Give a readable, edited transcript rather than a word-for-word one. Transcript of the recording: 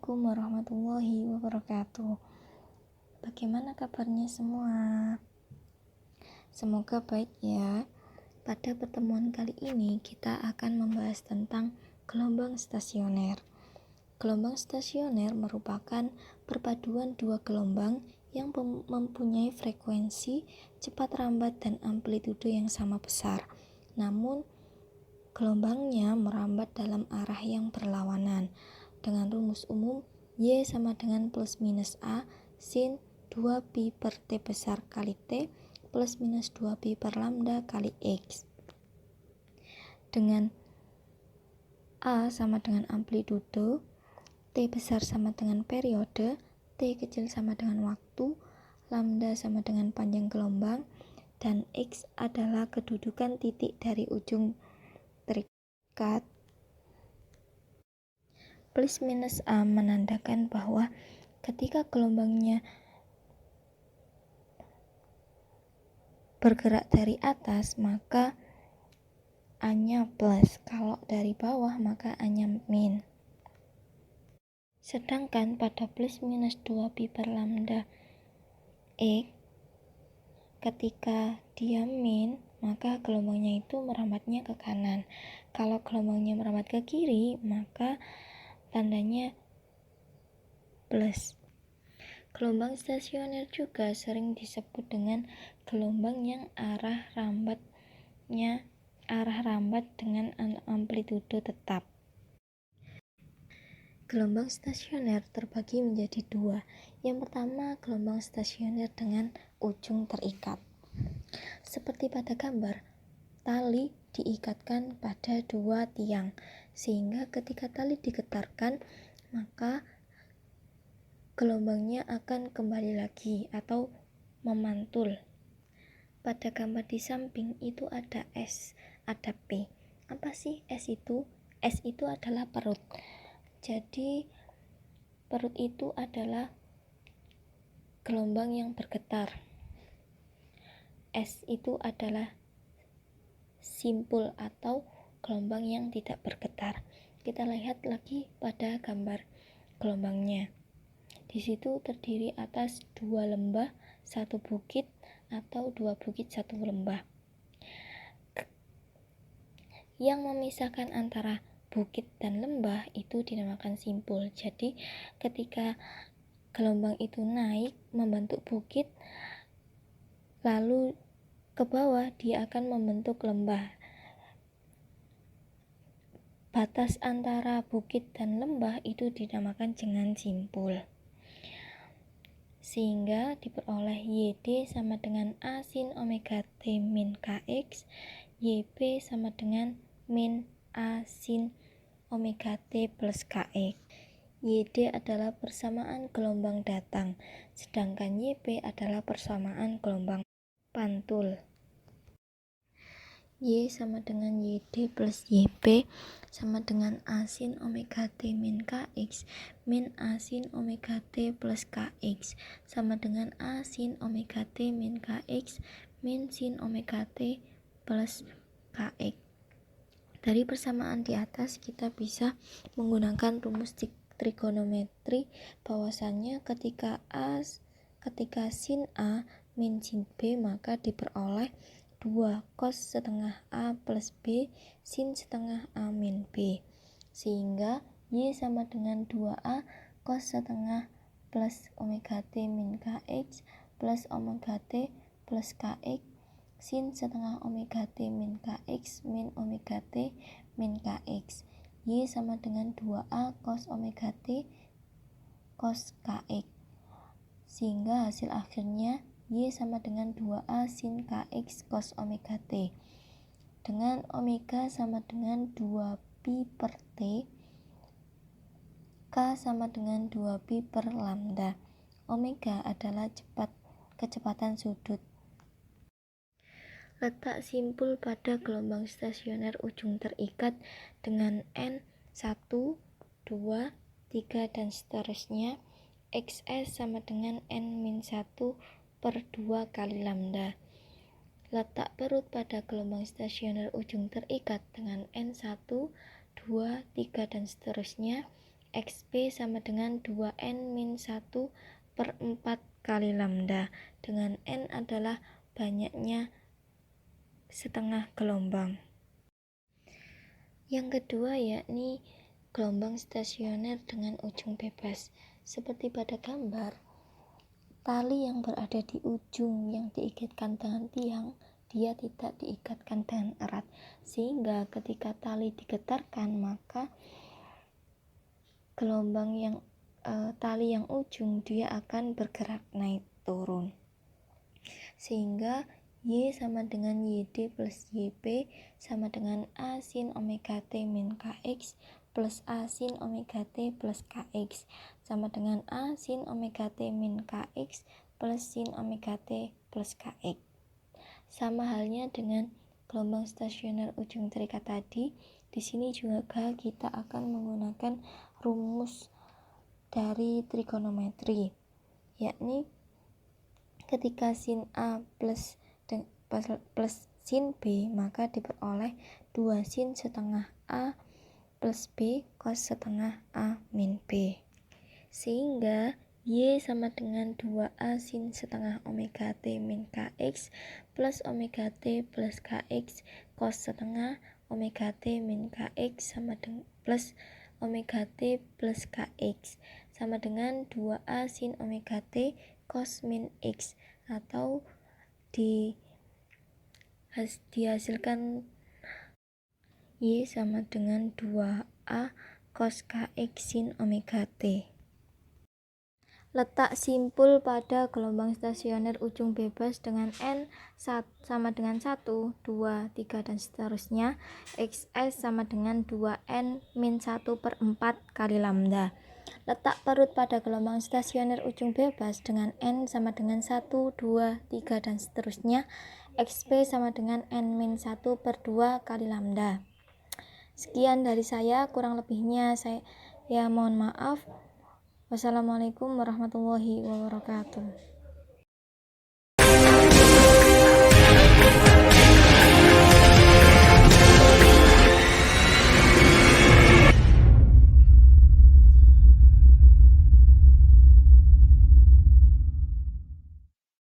Assalamualaikum warahmatullahi wabarakatuh. Bagaimana kabarnya semua? Semoga baik ya. Pada pertemuan kali ini kita akan membahas tentang gelombang stasioner. Gelombang stasioner merupakan perpaduan dua gelombang yang mempunyai frekuensi, cepat rambat, dan amplitudo yang sama besar. Namun, gelombangnya merambat dalam arah yang berlawanan. Dengan rumus umum, Y sama dengan plus minus A sin 2pi per T besar kali T plus minus 2pi per lambda kali X. Dengan A sama dengan amplitudo, T besar sama dengan periode, T kecil sama dengan waktu, lambda sama dengan panjang gelombang, dan X adalah kedudukan titik dari ujung terikat. Plus minus A menandakan bahwa ketika gelombangnya bergerak dari atas, maka A-nya plus. Kalau dari bawah, maka A-nya min. Sedangkan pada plus minus 2pi per lambda X, ketika dia min, maka gelombangnya itu merambatnya ke kanan. Kalau gelombangnya merambat ke kiri, maka tandanya plus. Gelombang stasioner juga sering disebut dengan gelombang yang arah rambat dengan amplitudo tetap. Gelombang stasioner terbagi menjadi dua. Yang pertama, gelombang stasioner dengan ujung terikat. Seperti pada gambar, tali diikatkan pada dua tiang, sehingga ketika tali digetarkan, maka gelombangnya akan kembali lagi atau memantul. Pada gambar di samping itu ada S, ada P. Apa sih S itu? S itu adalah perut. Jadi perut itu adalah gelombang yang bergetar. S itu adalah simpul atau gelombang yang tidak bergetar. Kita lihat lagi pada gambar gelombangnya. Di situ terdiri atas dua lembah, satu bukit, atau dua bukit, satu lembah. Yang memisahkan antara bukit dan lembah itu dinamakan simpul. Jadi ketika gelombang itu naik membentuk bukit, lalu ke bawah dia akan membentuk lembah. Batas antara bukit dan lembah itu dinamakan dengan simpul. Sehingga diperoleh YD sama dengan A sin omega T min KX, YB sama dengan min A sin omega T plus KX. YD adalah persamaan gelombang datang, sedangkan YB adalah persamaan gelombang pantul. Y sama dengan YD plus YB sama dengan A sin omega T min KX min A sin omega T plus KX sama dengan A sin omega T min KX min sin omega T plus KX. Dari persamaan di atas kita bisa menggunakan rumus trigonometri bahwasannya ketika sin A min sin B maka diperoleh 2 cos setengah A plus B sin setengah A min B, sehingga Y sama dengan 2A cos setengah plus omega T min KX plus omega T plus KX sin setengah omega T min KX min omega T min KX. Y sama dengan 2A cos omega T cos KX, sehingga hasil akhirnya Y sama dengan 2A sin KX cos omega T. Dengan omega sama dengan 2pi per T, K sama dengan 2pi per lambda. Omega adalah kecepatan sudut. Letak simpul pada gelombang stasioner ujung terikat dengan N 1, 2, 3, dan seterusnya. XS sama dengan N-1 per 2 kali lambda. Letak perut pada gelombang stasioner ujung terikat dengan N1, 2, 3, dan seterusnya. XP sama dengan 2n-1 per 4 kali lambda, dengan n adalah banyaknya setengah gelombang. Yang kedua yakni gelombang stasioner dengan ujung bebas. Seperti pada gambar, tali yang berada di ujung yang diikatkan dengan tiang, dia tidak diikatkan dengan erat, sehingga ketika tali digetarkan maka gelombang yang tali yang ujung dia akan bergerak naik turun, sehingga Y sama dengan YD plus YP sama dengan A sin omega T min KX plus A sin omega T plus KX sama dengan A sin omega T min KX plus sin omega T plus KX. Sama halnya dengan gelombang stasioner ujung terikat tadi, di sini juga kita akan menggunakan rumus dari trigonometri, yakni ketika sin A plus sin B maka diperoleh 2 sin setengah A plus B cos setengah A min B, sehingga Y sama dengan 2A sin setengah omega T min KX plus omega T plus KX cos setengah omega T min KX sama dengan plus omega T plus KX sama dengan 2A sin omega T cos min X, atau dihasilkan Y sama dengan 2A cos KX sin omega T. Letak simpul pada gelombang stasioner ujung bebas dengan N sama dengan 1, 2, 3, dan seterusnya. XS sama dengan 2n-1 per 4 kali lambda. Letak perut pada gelombang stasioner ujung bebas dengan N sama dengan 1, 2, 3, dan seterusnya. XP sama dengan n-1 per 2 kali lambda. Sekian dari saya, kurang lebihnya saya mohon maaf. Wassalamualaikum warahmatullahi wabarakatuh.